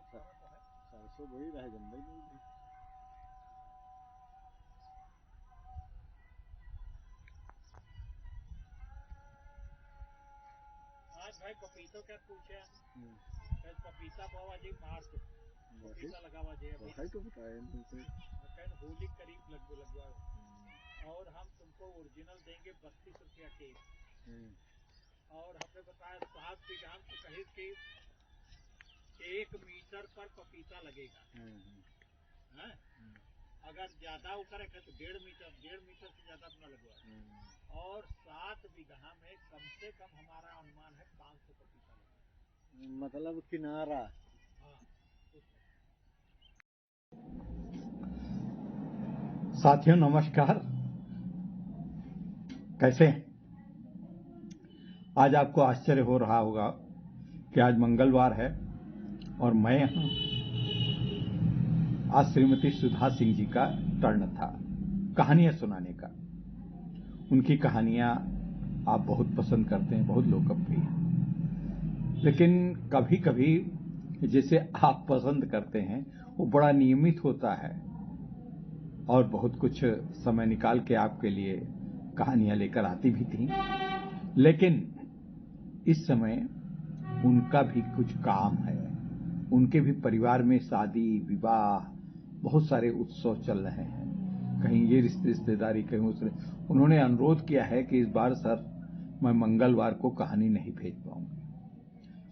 सरसों बड़ी रहे गंदा ही नहीं रही। आज भाई पपीतो क्या पूछे कल पपीता बोवा जी मार्च पपीता लगावा जी अभी है तो बताया नहीं से कल होली करीब लगवा और हम तुमको ओरिजिनल देंगे 32 रुपया केक और हमने बताया 7 बीघा तो कहीं कि 1 मीटर पर पपीता लगेगा है? अगर ज्यादा वो करे तो 1.5 मीटर से ज्यादा अपना लगवा और 7 बीघा में कम से कम हमारा अनुमान है 500 पपीता लगेगा मतलब किनारा। हाँ साथियों नमस्कार, कैसे हैं? आज आपको आश्चर्य हो रहा होगा कि आज मंगलवार है और मैं यहाँ आज श्रीमती सुधा सिंह जी का टर्न था कहानियां सुनाने का। उनकी कहानियां आप बहुत पसंद करते हैं, बहुत लोकप्रिय हैं, लेकिन कभी कभी जिसे आप पसंद करते हैं वो बड़ा नियमित होता है और बहुत कुछ समय निकाल के आपके लिए कहानियां लेकर आती भी थी। लेकिन इस समय उनका भी कुछ काम है, उनके भी परिवार में शादी विवाह बहुत सारे उत्सव चल रहे हैं, कहीं ये रिश्तेदारी कहीं उसने। उन्होंने अनुरोध किया है कि इस बार सर मैं मंगलवार को कहानी नहीं भेज पाऊंगी,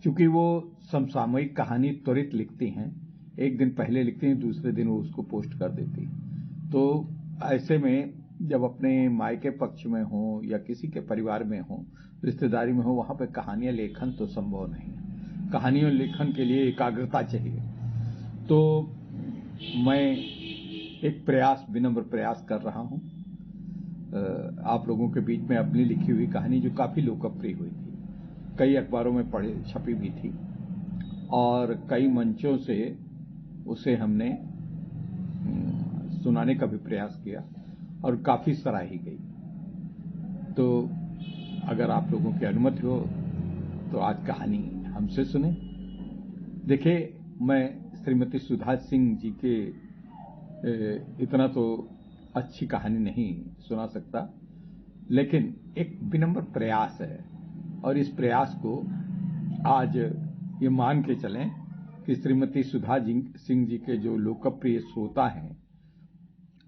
क्योंकि वो समसामयिक कहानी त्वरित लिखती हैं, एक दिन पहले लिखती हैं, दूसरे दिन वो उसको पोस्ट कर देती हैं। तो ऐसे में जब अपने मायके पक्ष में हो या किसी के परिवार में हो, रिश्तेदारी में हो, वहां पे कहानियां लेखन तो संभव नहीं है। कहानियों लेखन के लिए एकाग्रता चाहिए। तो मैं एक प्रयास, विनम्र प्रयास कर रहा हूं आप लोगों के बीच में अपनी लिखी हुई कहानी जो काफी लोकप्रिय हुई थी, कई अखबारों में छपी भी थी और कई मंचों से उसे हमने सुनाने का भी प्रयास किया और काफी सराही गई। तो अगर आप लोगों की अनुमति हो तो आज कहानी हमसे सुने। देखिए, मैं श्रीमती सुधा सिंह जी के इतना तो अच्छी कहानी नहीं सुना सकता, लेकिन एक विनम्र प्रयास है और इस प्रयास को आज ये मान के चलें कि श्रीमती सुधा सिंह जी के जो लोकप्रिय श्रोता हैं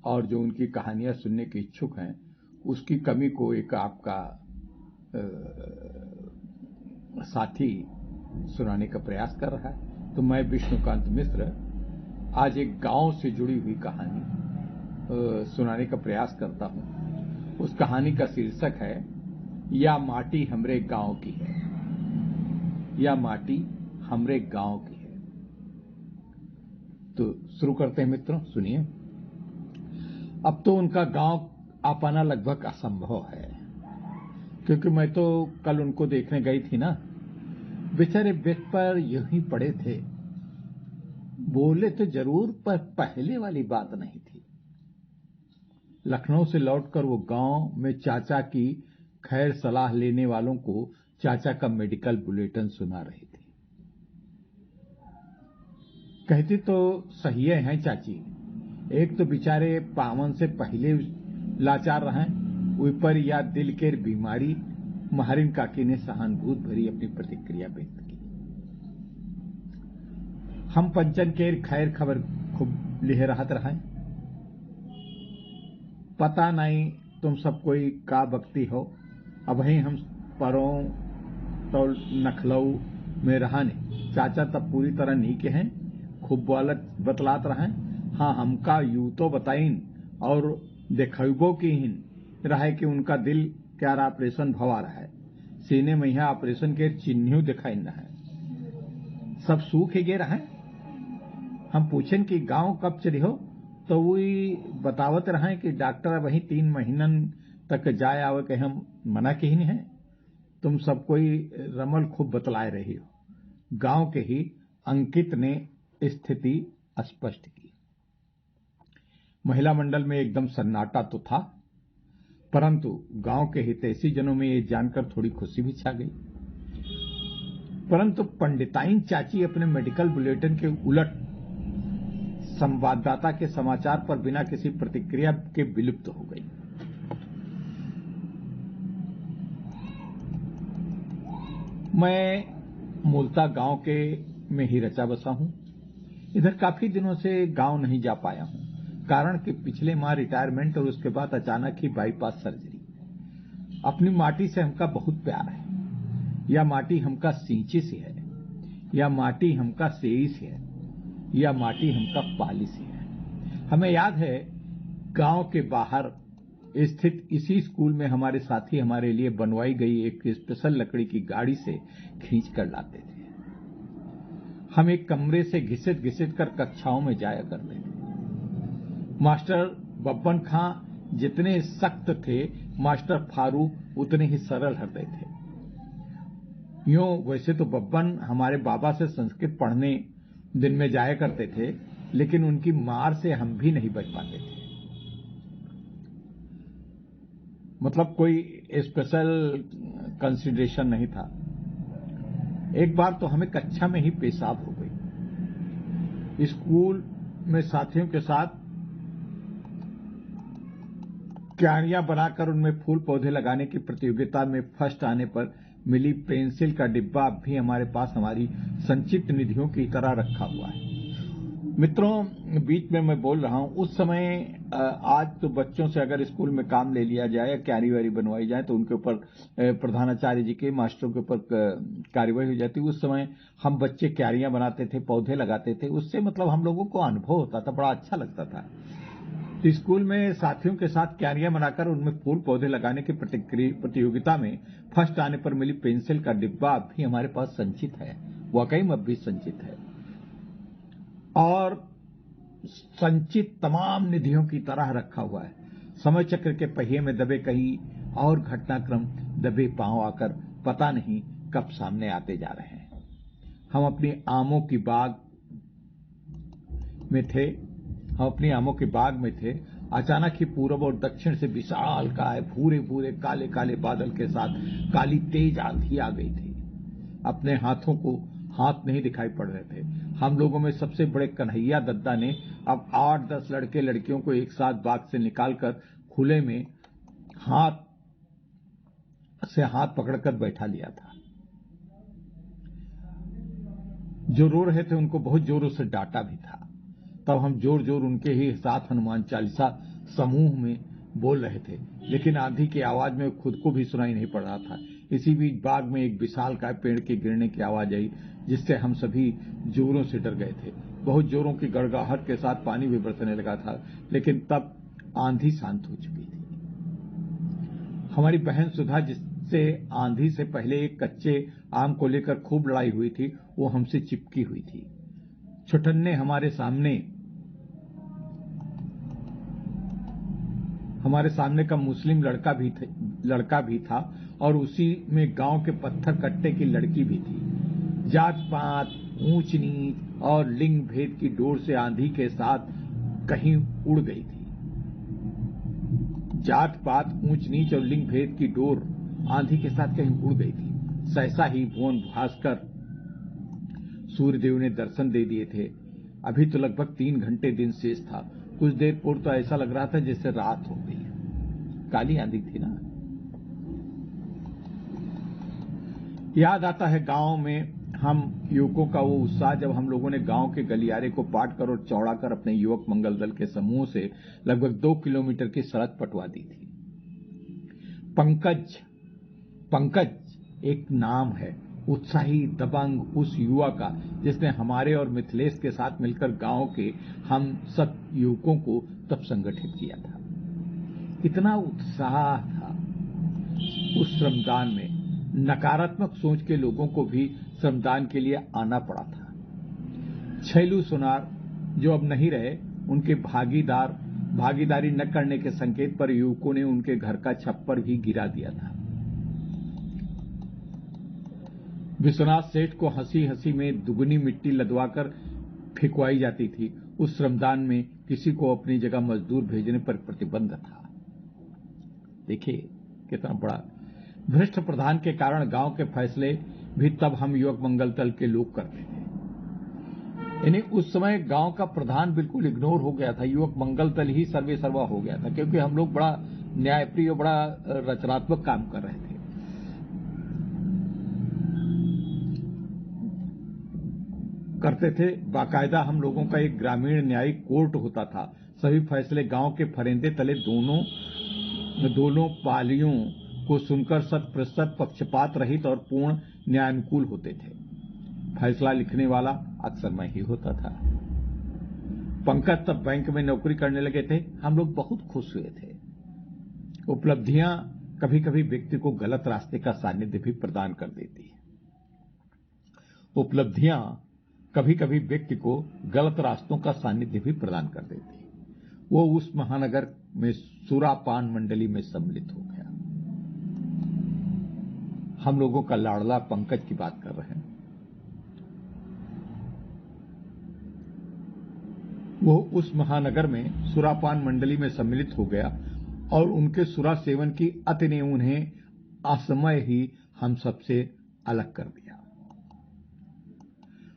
और जो उनकी कहानियां सुनने के इच्छुक हैं, उसकी कमी को एक आपका साथी सुनाने का प्रयास कर रहा है। तो मैं विष्णुकांत मिश्र आज एक गांव से जुड़ी हुई कहानी सुनाने का प्रयास करता हूं। उस कहानी का शीर्षक है या माटी हमरे गांव की है, या माटी हमरे गांव की है। तो शुरू करते हैं मित्रों, सुनिए। अब तो उनका गांव आ पाना लगभग असंभव है, क्योंकि मैं तो कल उनको देखने गई थी ना, बेचारे बेड पर यूं ही पड़े थे। बोले तो जरूर, पर पहले वाली बात नहीं थी। लखनऊ से लौटकर वो गांव में चाचा की खैर सलाह लेने वालों को चाचा का मेडिकल बुलेटिन सुना रही थी। कहती तो सही हैं चाची, एक तो बेचारे पावन से पहले लाचार रहे, ऊपर या दिल के बीमारी। महारिन काकी ने सहानुभूति भरी अपनी प्रतिक्रिया व्यक्त की। हम पंचन के खैर खबर खूब लिहे रहत रहे। पता नहीं तुम सब कोई का बकती हो, अब ही हम परों तो नखलऊ में रहने। चाचा तब पूरी तरह नीके हैं, खूब बतलात रहे। हाँ, हमका यू तो बताइन और देखबो की हिन रहे कि उनका दिल क्या ऑपरेशन भवा रहा है, सीने में यह ऑपरेशन के चिन्ह दिखाई न है, सब सूख गे रहे। हम पूछन कि गांव कब चली हो, तो वही बतावत रहे कि डॉक्टर वही 3 महीनन तक जाए आवे के हम मना की नहीं है। तुम सब कोई रमल खूब बतलाए रही हो। गांव के ही अंकित ने स्थिति स्पष्ट की। महिला मंडल में एकदम सन्नाटा तो था, परंतु गांव के हितैषी जनों में ये जानकर थोड़ी खुशी भी छा गई। परंतु पंडिताइन चाची अपने मेडिकल बुलेटिन के उलट संवाददाता के समाचार पर बिना किसी प्रतिक्रिया के विलुप्त हो गई। मैं मूलतः गांव के में ही रचा बसा हूं। इधर काफी दिनों से गांव नहीं जा पाया हूं, कारण कि पिछले माह रिटायरमेंट और उसके बाद अचानक ही बाईपास सर्जरी। अपनी माटी से हमका बहुत प्यार है। यह माटी हमका सींची से है, यह माटी हमका सेई से है, यह माटी हमका पाली से है। हमें याद है गांव के बाहर स्थित इसी स्कूल में हमारे साथी हमारे लिए बनवाई गई एक स्पेशल लकड़ी की गाड़ी से खींच कर लाते थे। हम एक कमरे से घिसट घिसट कर कक्षाओं में जाया करते थे। मास्टर बब्बन खां जितने सख्त थे, मास्टर फारूक उतने ही सरल हृदय थे। यूं वैसे तो बब्बन हमारे बाबा से संस्कृत पढ़ने दिन में जाया करते थे, लेकिन उनकी मार से हम भी नहीं बच पाते थे। मतलब कोई स्पेशल कंसिडरेशन नहीं था। एक बार तो हमें कक्षा में ही पेशाब हो गई। स्कूल में साथियों के साथ क्यारियां बनाकर उनमें फूल पौधे लगाने की प्रतियोगिता में फर्स्ट आने पर मिली पेंसिल का डिब्बा अब भी हमारे पास हमारी संचित निधियों की तरह रखा हुआ है। मित्रों, बीच में मैं बोल रहा हूं, उस समय आज तो बच्चों से अगर स्कूल में काम ले लिया जाए या क्यारी वारी बनवाई जाए तो उनके ऊपर प्रधानाचार्य जी के, मास्टरों के ऊपर कार्रवाई हो जाती। उस समय हम बच्चे क्यारियां बनाते थे, पौधे लगाते थे। उससे मतलब हम लोगों को अनुभव होता था, बड़ा अच्छा लगता था। तो स्कूल में साथियों के साथ क्यारियां बनाकर उनमें फूल पौधे लगाने की प्रतियोगिता में फर्स्ट आने पर मिली पेंसिल का डिब्बा अब भी हमारे पास संचित है, वाकई में अब भी संचित है। और संचित तमाम निधियों की तरह रखा हुआ है। समय चक्र के पहिए में दबे कई और घटनाक्रम दबे पांव आकर पता नहीं कब सामने आते जा रहे हैं। हम अपनी आमों की बाग में थे। अचानक ही पूर्व और दक्षिण से विशालकाय भूरे भूरे काले काले बादल के साथ काली तेज आंधी आ गई थी। अपने हाथ नहीं दिखाई पड़ रहे थे। हम लोगों में सबसे बड़े कन्हैया दद्दा ने अब 8-10 लड़के लड़कियों को एक साथ बाग से निकालकर खुले में हाथ पकड़कर बैठा लिया था। जो रो रहे थे उनको बहुत जोरों से डांटा भी था। तब हम जोर जोर उनके ही साथ हनुमान चालीसा समूह में बोल रहे थे, लेकिन आंधी की आवाज में खुद को भी सुनाई नहीं पड़ रहा था। इसी बीच बाग में एक विशालकाय पेड़ के गिरने की आवाज आई, जिससे हम सभी जोरों से डर गए थे। बहुत जोरों की गड़गड़ाहट के साथ पानी भी बरसने लगा था, लेकिन तब आंधी शांत हो चुकी थी। हमारी बहन सुधा, जिससे आंधी से पहले एक कच्चे आम को लेकर खूब लड़ाई हुई थी, वो हमसे चिपकी हुई थी। छुटन्ने हमारे सामने का मुस्लिम लड़का भी था और उसी में गांव के पत्थर कट्टे की लड़की भी थी। जात पात, ऊंच नीच और लिंग भेद की डोर से आंधी के साथ कहीं उड़ गई थी। जात पात, ऊंच नीच और लिंग भेद की डोर आंधी के साथ कहीं उड़ गई थी। सहसा ही भुवन भास्कर सूर्यदेव ने दर्शन दे दिए थे। अभी तो लगभग 3 घंटे दिन शेष था। कुछ देर पूर्व तो ऐसा लग रहा था जैसे रात हो गई। काली आंधी थी ना। याद आता है गांव में हम युवकों का वो उत्साह, जब हम लोगों ने गांव के गलियारे को पाट कर और चौड़ा कर अपने युवक मंगल दल के समूह से लगभग 2 किलोमीटर की सड़क पटवा दी थी। पंकज एक नाम है, उत्साही दबंग उस युवा का जिसने हमारे और मिथिलेश के साथ मिलकर गांव के हम सब युवकों को तब संगठित किया था। कितना उत्साह था उस श्रमदान में। नकारात्मक सोच के लोगों को भी श्रमदान के लिए आना पड़ा था। छैलू सोनार जो अब नहीं रहे, उनके भागीदारी न करने के संकेत पर युवकों ने उनके घर का छप्पर भी गिरा दिया था। विश्वनाथ सेठ को हंसी हंसी में दुगनी मिट्टी लदवाकर फेंकवाई जाती थी। उस श्रमदान में किसी को अपनी जगह मजदूर भेजने पर प्रतिबंध था। देखिए कितना बड़ा। भ्रष्ट प्रधान के कारण गांव के फैसले भी तब हम युवक मंगल दल के लोग करते थे। यानी उस समय गांव का प्रधान बिल्कुल इग्नोर हो गया था, युवक मंगल दल ही सर्वे सर्वा हो गया था, क्योंकि हम लोग बड़ा न्यायप्रिय, बड़ा रचनात्मक काम कर रहे थे। करते थे। बाकायदा हम लोगों का एक ग्रामीण न्यायिक कोर्ट होता था। सभी फैसले गांव के फरेंदे तले दोनों पालियों को सुनकर 100% पक्षपात रहित और पूर्ण न्यायानुकूल होते थे। फैसला लिखने वाला अक्सर मैं ही होता था। पंकज तब बैंक में नौकरी करने लगे थे। हम लोग बहुत खुश हुए थे। उपलब्धियां कभी कभी व्यक्ति को गलत रास्ते का सानिध्य भी प्रदान कर देती है। उपलब्धियां कभी कभी व्यक्ति को गलत रास्तों का सानिध्य भी प्रदान कर देती है। वो उस महानगर में सुरापान मंडली में सम्मिलित हो गया। हम लोगों का लाडला पंकज की बात कर रहे हैं। वो उस महानगर में सुरापान मंडली में सम्मिलित हो गया और उनके सुरा सेवन की अति ने उन्हें असमय ही हम सबसे अलग कर दिया।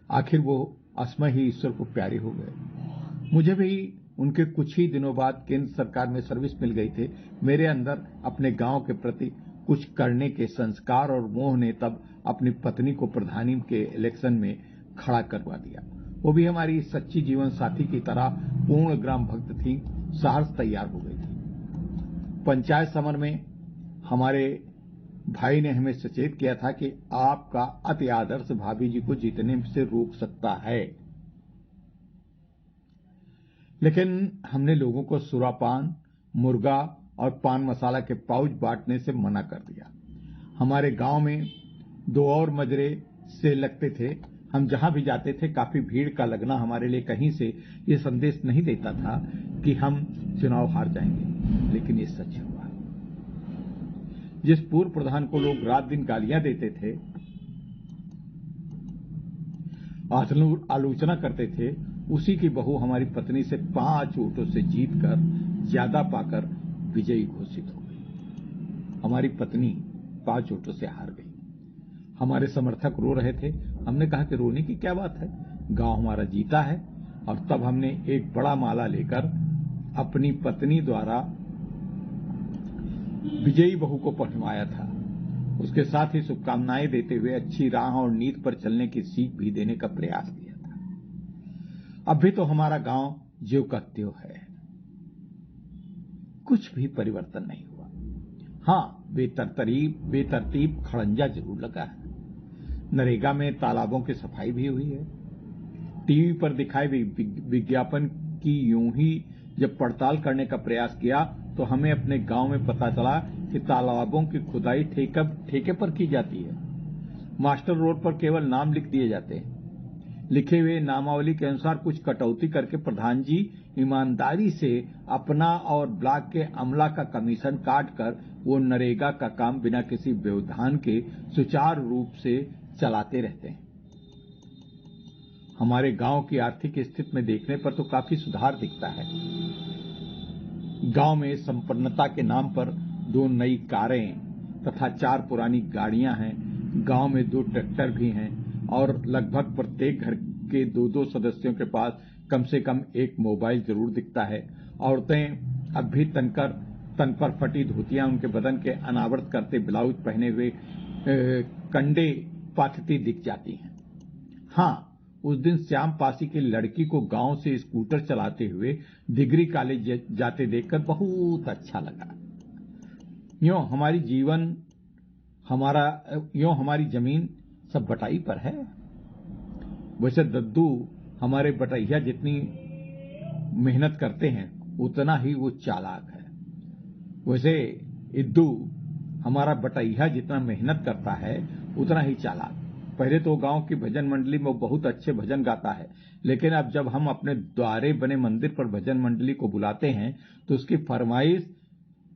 आखिर वो असमय ही ईश्वर को प्यारे हो गए। मुझे भी उनके कुछ ही दिनों बाद केंद्र सरकार में सर्विस मिल गई थी। मेरे अंदर अपने गांव के प्रति कुछ करने के संस्कार और मोह ने तब अपनी पत्नी को प्रधानी के इलेक्शन में खड़ा करवा दिया। वो भी हमारी सच्ची जीवन साथी की तरह पूर्ण ग्राम भक्त थी। सहर्ष तैयार हो गई थी। पंचायत समर में हमारे भाई ने हमें सचेत किया था कि आपका अति आदर्श भाभी जी को जीतने से रोक सकता है, लेकिन हमने लोगों को सुरापान, मुर्गा और पान मसाला के पाउच बांटने से मना कर दिया। हमारे गांव में 2 और मजरे से लगते थे। हम जहां भी जाते थे काफी भीड़ का लगना हमारे लिए कहीं से ये संदेश नहीं देता था कि हम चुनाव हार जाएंगे, लेकिन ये सच हुआ। जिस पूर्व प्रधान को लोग रात दिन गालियां देते थे, आलोचना करते थे, उसी की बहू हमारी पत्नी से 5 वोटों से जीतकर ज्यादा पाकर विजयी घोषित हो गई। हमारी पत्नी 5 वोटों से हार गई। हमारे समर्थक रो रहे थे। हमने कहा कि रोने की क्या बात है, गांव हमारा जीता है। और तब हमने एक बड़ा माला लेकर अपनी पत्नी द्वारा विजयी बहू को पहनवाया था। उसके साथ ही शुभकामनाएं देते हुए अच्छी राह और नीति पर चलने की सीख भी देने का प्रयास किया था। अब भी तो हमारा गांव ज्यों का त्यों है, कुछ भी परिवर्तन नहीं हुआ। हां, बेतरतीब खड़ंजा जरूर लगा है। नरेगा में तालाबों की सफाई भी हुई है। टीवी पर दिखाए विज्ञापन की यूं ही जब पड़ताल करने का प्रयास किया तो हमें अपने गांव में पता चला कि तालाबों की खुदाई ठेके पर की जाती है। मास्टर रोड पर केवल नाम लिख दिए जाते हैं। लिखे हुए नामावली के अनुसार कुछ कटौती करके प्रधान जी ईमानदारी से अपना और ब्लॉक के अमला का कमीशन काटकर वो नरेगा का काम बिना किसी व्यवधान के सुचारू रूप से चलाते रहते हैं। हमारे गांव की आर्थिक स्थिति में देखने पर तो काफी सुधार दिखता है। गांव में संपन्नता के नाम पर 2 नई कारें तथा 4 पुरानी गाड़ियां हैं। गांव में 2 ट्रैक्टर भी हैं और लगभग प्रत्येक घर के 2-2 सदस्यों के पास कम से कम एक मोबाइल जरूर दिखता है। औरतें अब भी तन पर फटी धोतियां, उनके बदन के अनावृत करते ब्लाउज पहने हुए कंडे पाथती दिख जाती हैं। हां, उस दिन श्याम पासी की लड़की को गांव से स्कूटर चलाते हुए डिग्री कॉलेज जाते देखकर बहुत अच्छा लगा। यूं हमारी जमीन सब बटाई पर है। वैसे दद्दू हमारे बटैया जितनी मेहनत करते हैं उतना ही वो चालाक है। वैसे इद्दू हमारा बटैया जितना मेहनत करता है उतना ही चालाक। पहले तो गांव की भजन मंडली में बहुत अच्छे भजन गाता है, लेकिन अब जब हम अपने द्वारे बने मंदिर पर भजन मंडली को बुलाते हैं तो उसकी फरमाइश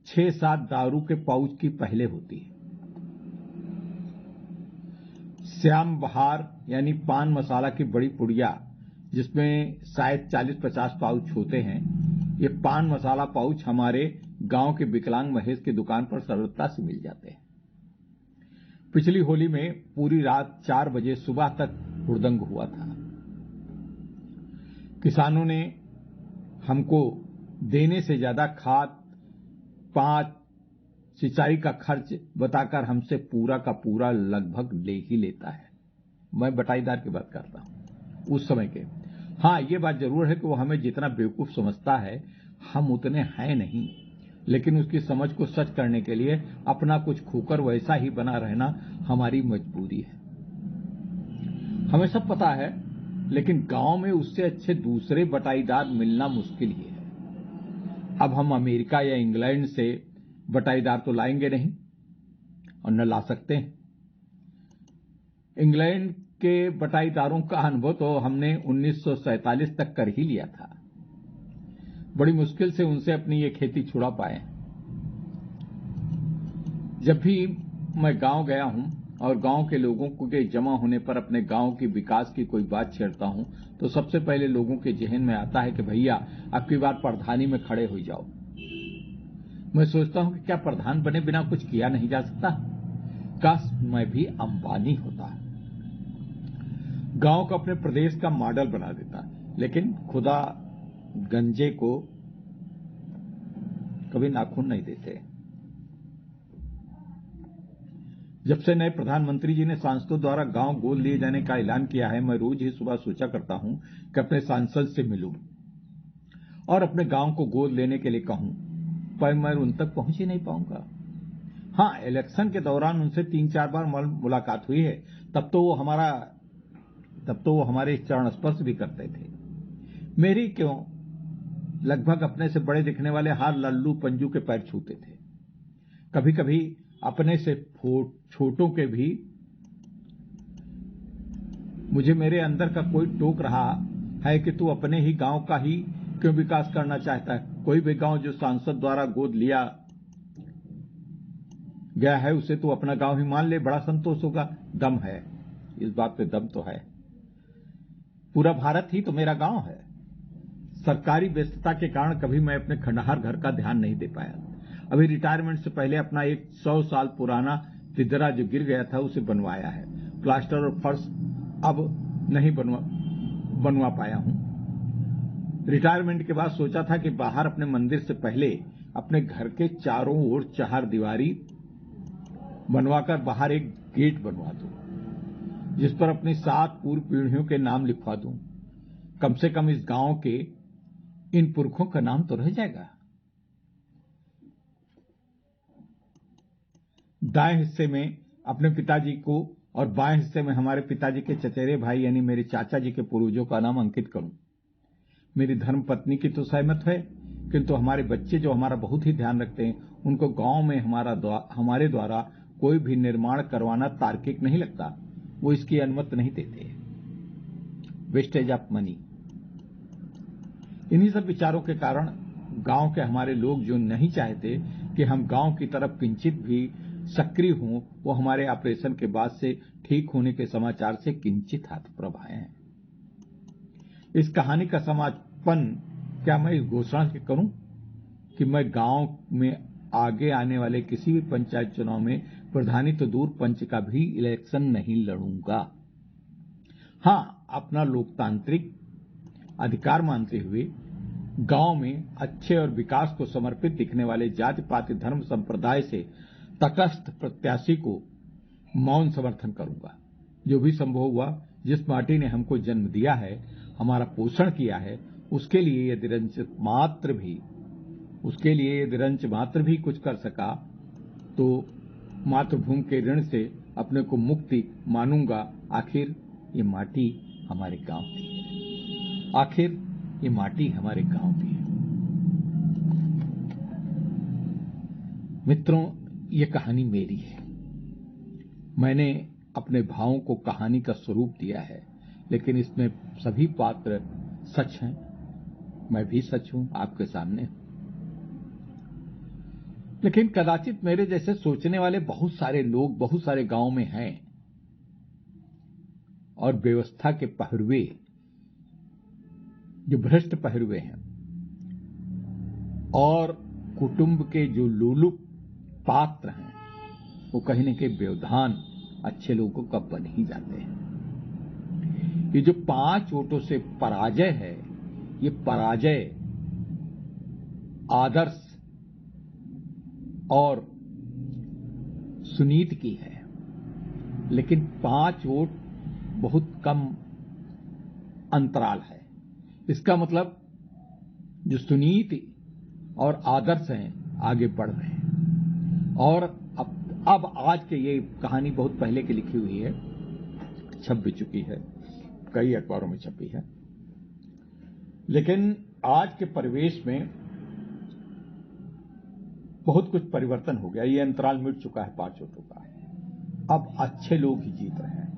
6-7 दारू के पाउच की पहले होती है। श्याम बहार यानी पान मसाला की बड़ी पुड़िया, जिसमें शायद 40-50 पाउच होते हैं, ये पान मसाला पाउच हमारे गांव के विकलांग महेश की दुकान पर सरलता से मिल जाते हैं। पिछली होली में पूरी रात 4 बजे सुबह तक हुड़दंग हुआ था। किसानों ने हमको देने से ज्यादा खाद, 5 सिंचाई का खर्च बताकर हमसे पूरा का पूरा लगभग ले ही लेता है। मैं बटाईदार की बात करता हूं उस समय के। हां, ये बात जरूर है कि वो हमें जितना बेवकूफ समझता है हम उतने हैं नहीं, लेकिन उसकी समझ को सच करने के लिए अपना कुछ खोकर वैसा ही बना रहना हमारी मजबूरी है। हमें सब पता है, लेकिन गांव में उससे अच्छे दूसरे बटाईदार मिलना मुश्किल ही है। अब हम अमेरिका या इंग्लैंड से बटाईदार तो लाएंगे नहीं और न ला सकते हैं। इंग्लैंड के बटाईदारों का अनुभव तो हमने 1947 तक कर ही लिया था। बड़ी मुश्किल से उनसे अपनी ये खेती छुड़ा पाए। जब भी मैं गांव गया हूं और गांव के लोगों के जमा होने पर अपने गांव के विकास की कोई बात छेड़ता हूं, तो सबसे पहले लोगों के जहन में आता है कि भैया अब की बार प्रधानी में खड़े हो जाओ। मैं सोचता हूं कि क्या प्रधान बने बिना कुछ किया नहीं जा सकता? काश मैं भी अंबानी होता, गांव को अपने प्रदेश का मॉडल बना देता। लेकिन खुदा गंजे को कभी नाखून नहीं देते। जब से नए प्रधानमंत्री जी ने सांसदों द्वारा गांव गोद लिए जाने का ऐलान किया है, मैं रोज ही सुबह सोचा करता हूं कि अपने सांसद से मिलूं और अपने गांव को गोद लेने के लिए कहूं, पर मैं उन तक पहुंच ही नहीं पाऊंगा। हां, इलेक्शन के दौरान उनसे 3-4 बार मुलाकात हुई है। तब तो वो हमारे चरण स्पर्श भी करते थे। मेरी क्यों, लगभग अपने से बड़े दिखने वाले हार लल्लू पंजू के पैर छूते थे। कभी कभी अपने से छोटों के भी मुझे मेरे अंदर का कोई टोक रहा है कि तू अपने ही गांव का ही क्यों विकास करना चाहता है? कोई भी गांव जो सांसद द्वारा गोद लिया गया है उसे तू अपना गांव ही मान ले, बड़ा संतोष होगा। दम है, इस बात पे दम तो है। पूरा भारत ही तो मेरा गांव है। सरकारी व्यस्तता के कारण कभी मैं अपने खंडहर घर का ध्यान नहीं दे पाया। अभी रिटायरमेंट से पहले अपना एक 100 साल पुराना तिदरा जो गिर गया था उसे बनवाया है। प्लास्टर और फर्श अब नहीं बनवा पाया हूं। रिटायरमेंट के बाद सोचा था कि बाहर अपने मंदिर से पहले अपने घर के चारों ओर 4 दीवारी बनवाकर बाहर एक गेट बनवा दूं, जिस पर अपनी 7 पूर्व पीढ़ियों के नाम लिखवा दूं। कम से कम इस गांव के इन पुरखों का नाम तो रह जाएगा। दाएं हिस्से में अपने पिताजी को और बाएं हिस्से में हमारे पिताजी के चचेरे भाई यानी मेरे चाचा जी के पूर्वजों का नाम अंकित करूं। मेरी धर्मपत्नी की तो सहमत है, किंतु हमारे बच्चे जो हमारा बहुत ही ध्यान रखते हैं, उनको गांव में हमारे द्वारा कोई भी निर्माण करवाना तार्किक नहीं लगता। वो इसकी अनुमति नहीं देते। Wastage of money. इन्हीं सब विचारों के कारण गांव के हमारे लोग जो नहीं चाहते कि हम गांव की तरफ किंचित भी सक्रिय हों, वो हमारे ऑपरेशन के बाद से ठीक होने के समाचार से किंचित हतप्रभ हैं। इस कहानी का समापन क्या मैं इस घोषणा से करूं कि मैं गांव में आगे आने वाले किसी भी पंचायत चुनाव में प्रधानी तो दूर पंच का भी इलेक्शन नहीं लड़ूंगा। हां, अपना लोकतांत्रिक अधिकार मानते हुए गांव में अच्छे और विकास को समर्पित दिखने वाले जाति पाति धर्म संप्रदाय से तटस्थ प्रत्याशी को मौन समर्थन करूंगा। जो भी संभव हुआ, जिस माटी ने हमको जन्म दिया है, हमारा पोषण किया है, उसके लिए यदि रंच मात्र भी कुछ कर सका तो मातृभूमि के ऋण से अपने को मुक्ति मानूंगा। आखिर ये माटी हमारे गांव की है। आखिर ये माटी हमारे गांव की है। मित्रों, ये कहानी मेरी है। मैंने अपने भावों को कहानी का स्वरूप दिया है, लेकिन इसमें सभी पात्र सच हैं। मैं भी सच हूं आपके सामने। लेकिन कदाचित मेरे जैसे सोचने वाले बहुत सारे लोग बहुत सारे गांव में हैं और व्यवस्था के पहरुए, जो भ्रष्ट पहरुए हैं और कुटुंब के जो लोलुप पात्र हैं, वो कहीं न कहीं व्यवधान अच्छे लोगों को कब बन ही जाते हैं। ये जो 5 वोटों से पराजय है, ये पराजय आदर्श और सुनीत की है, लेकिन 5 वोट बहुत कम अंतराल है। इसका मतलब जो सुनीत और आदर्श हैं आगे बढ़ रहे हैं। और अब आज के ये कहानी बहुत पहले की लिखी हुई है, छप भी चुकी है, कई अखबारों में छपी है, लेकिन आज के परिवेश में बहुत कुछ परिवर्तन हो गया। ये अंतराल मिट चुका है 5 वोटों का। अब अच्छे लोग ही जीत रहे हैं,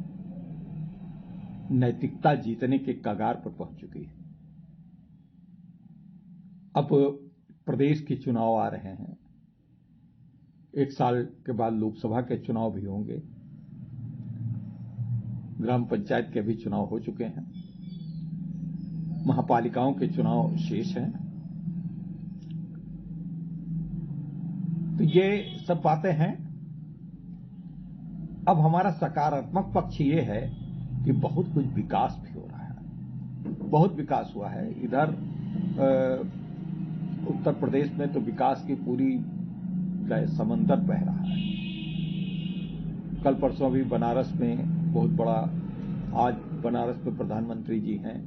नैतिकता जीतने के कगार पर पहुंच चुकी है। अब प्रदेश के चुनाव आ रहे हैं, 1 साल के बाद लोकसभा के चुनाव भी होंगे, ग्राम पंचायत के भी चुनाव हो चुके हैं, महापालिकाओं के चुनाव शेष हैं। तो ये सब बातें हैं। अब हमारा सकारात्मक पक्ष ये है कि बहुत कुछ विकास भी हो रहा है, बहुत विकास हुआ है। इधर उत्तर प्रदेश में तो विकास की पूरी समंदर बह रहा है। कल परसों भी बनारस में बहुत बड़ा, आज बनारस में प्रधानमंत्री जी हैं,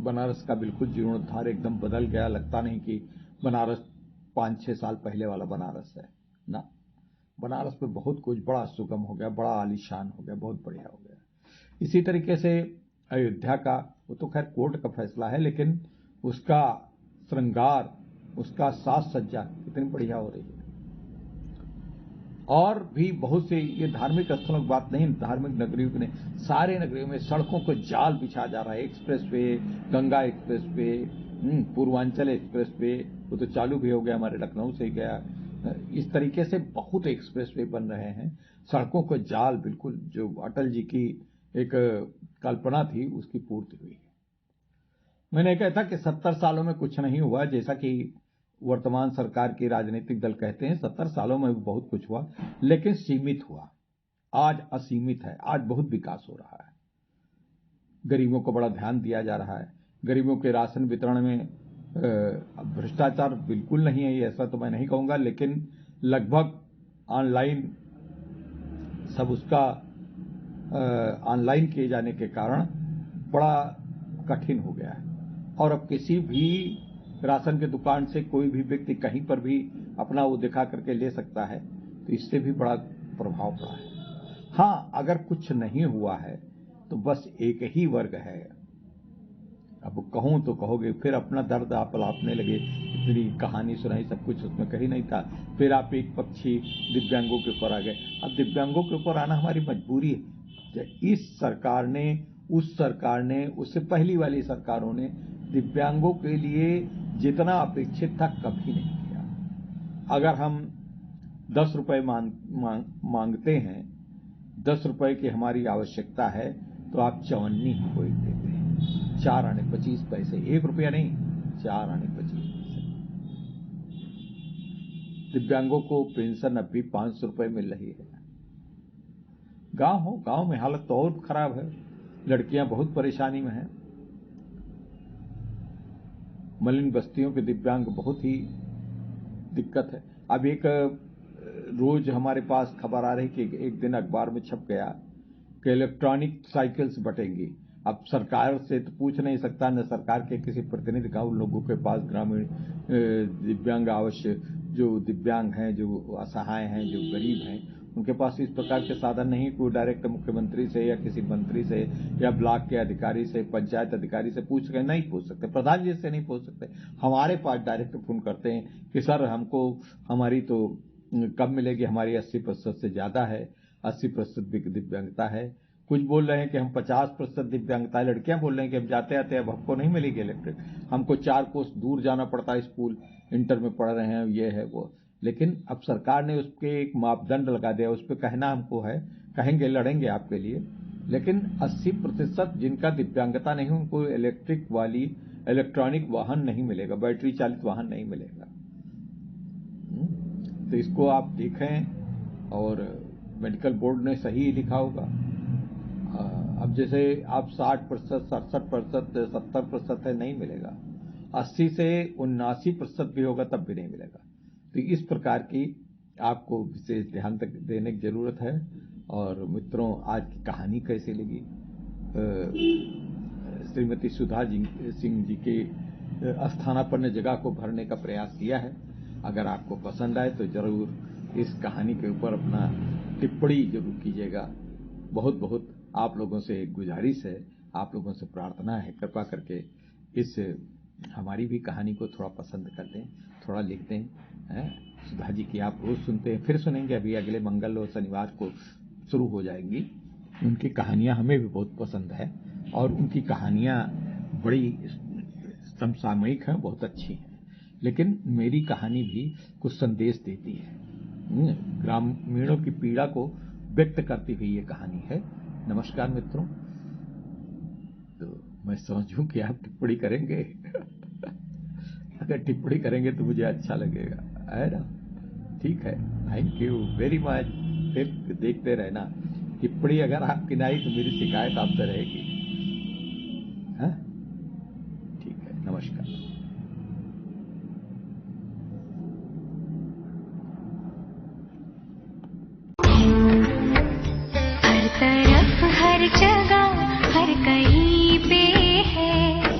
बनारस का बिल्कुल जीर्णोद्धार एकदम बदल गया। लगता नहीं कि बनारस 5-6 साल पहले वाला बनारस है ना। बनारस में बहुत कुछ बड़ा सुगम हो गया, बड़ा आलीशान हो गया, बहुत बढ़िया हो गया। इसी तरीके से अयोध्या का, वो तो खैर कोर्ट का फैसला है, लेकिन उसका श्रृंगार, उसका साज सज्जा कितनी बढ़िया हो रही है। और भी बहुत से, ये धार्मिक स्थलों की बात नहीं, धार्मिक नगरियों में, सारे नगरियों में सड़कों को जाल बिछा जा रहा है। Express way, Ganga express way, Purvanchal express way, वो तो चालू भी हो गया, हमारे लखनऊ से गया। इस तरीके से बहुत एक्सप्रेस वे बन रहे हैं। सड़कों को जाल, बिल्कुल जो अटल जी की एक कल्पना थी उसकी पूर्ति हुई है। मैंने कहा था कि 70 सालों में कुछ नहीं हुआ, जैसा कि वर्तमान सरकार के राजनीतिक दल कहते हैं। 70 सालों में बहुत कुछ हुआ, लेकिन सीमित हुआ। आज असीमित है, आज बहुत विकास हो रहा है। गरीबों को बड़ा ध्यान दिया जा रहा है। गरीबों के राशन वितरण में भ्रष्टाचार बिल्कुल नहीं है, ऐसा तो मैं नहीं कहूंगा, लेकिन लगभग ऑनलाइन सब उसका ऑनलाइन किए जाने के कारण बड़ा कठिन हो गया है। और अब किसी भी राशन के दुकान से कोई भी व्यक्ति कहीं पर भी अपना वो दिखा करके ले सकता है, तो इससे भी बड़ा प्रभाव पड़ा है। हाँ, अगर कुछ नहीं हुआ है तो बस एक ही वर्ग है। अब कहूं तो कहोगे फिर अपना दर्द आप लापने लगे, इतनी कहानी सुनाई, सब कुछ उसमें कहीं नहीं था। फिर आप एक पक्षी दिव्यांगों के ऊपर आ गए। अब दिव्यांगों के ऊपर आना हमारी मजबूरी है। इस सरकार ने, उस सरकार ने, उससे पहली वाली सरकारों ने दिव्यांगों के लिए जितना अपेक्षित था कभी नहीं किया। अगर हम 10 रुपए मांगते हैं, 10 रुपए की हमारी आवश्यकता है, तो आप 54 कोई देते हैं, 4 आने 25 पैसे, 1 रुपया नहीं, 4 आने 25 पैसे। दिव्यांगों को पेंशन अब भी 500 रुपए मिल रही है। गांव में हालत तो और खराब है, लड़कियां बहुत परेशानी में हैं। मलिन बस्तियों के दिव्यांग बहुत ही दिक्कत है। अब एक रोज हमारे पास खबर आ रही कि एक दिन अखबार में छप गया कि इलेक्ट्रॉनिक साइकिल्स बटेंगी। अब सरकार से तो पूछ नहीं सकता, न सरकार के किसी प्रतिनिधि का, उन लोगों के पास ग्रामीण दिव्यांग, अवश्य जो दिव्यांग हैं, जो असहाय हैं, जो गरीब हैं, उनके पास इस प्रकार के साधन नहीं कि वो डायरेक्ट मुख्यमंत्री से या किसी मंत्री से या ब्लॉक के अधिकारी से, पंचायत अधिकारी से पूछ के नहीं पूछ सकते, प्रधान जी से नहीं पूछ सकते। हमारे पास डायरेक्ट फोन करते हैं कि सर हमको, हमारी तो कब मिलेगी, हमारी 80% से ज्यादा है, 80% दिव्यांगता है। कुछ बोल रहे हैं कि हम 50% दिव्यांगता है। लड़कियां बोल रहे हैं कि हम जाते आते अब हमको नहीं मिलेगी इलेक्ट्रिक, हमको 4 कोस दूर जाना पड़ता है, स्कूल इंटर में पढ़ रहे हैं, ये है वो। लेकिन अब सरकार ने उसके एक मापदंड लगा दिया, उस पर कहना हमको है, कहेंगे, लड़ेंगे आपके लिए, लेकिन 80% जिनका दिव्यांगता नहीं, उनको इलेक्ट्रॉनिक वाहन नहीं मिलेगा, बैटरी चालित वाहन नहीं मिलेगा। तो इसको आप देखें और मेडिकल बोर्ड ने सही लिखा होगा। अब जैसे आप 60%, 67%, 70% है, नहीं मिलेगा। 80 से 79% भी होगा तब भी नहीं मिलेगा। तो इस प्रकार की आपको विशेष ध्यान तक देने की जरूरत है। और मित्रों, आज की कहानी कैसी लगी? श्रीमती सुधा सिंह जी के स्थानापन्न जगह को भरने का प्रयास किया है। अगर आपको पसंद आए तो जरूर इस कहानी के ऊपर अपना टिप्पणी जरूर कीजिएगा। बहुत बहुत आप लोगों से गुजारिश है, आप लोगों से प्रार्थना है, कृपा करके इस हमारी भी कहानी को थोड़ा पसंद कर दें, थोड़ा लिख दें। सुधा जी की आप रोज सुनते हैं, फिर सुनेंगे। अभी अगले मंगल और शनिवार को शुरू हो जाएंगी। उनकी कहानियां हमें भी बहुत पसंद है और उनकी कहानियां बड़ी समसामयिक हैं, बहुत अच्छी हैं। लेकिन मेरी कहानी भी कुछ संदेश देती है, ग्रामीणों की पीड़ा को व्यक्त करती हुई ये कहानी है। नमस्कार मित्रों। तो मैं समझूं कि आप टिप्पणी करेंगे। अगर टिप्पणी करेंगे तो मुझे अच्छा लगेगा, है ना? ठीक है, थैंक यू वेरी मच। फिर देखते रहना। टिप्पणी अगर आपकी नहीं तो मेरी शिकायत आपसे रहेगी। हाँ, ठीक है, नमस्कार। हर तरफ हर जगह हर कहीं पे है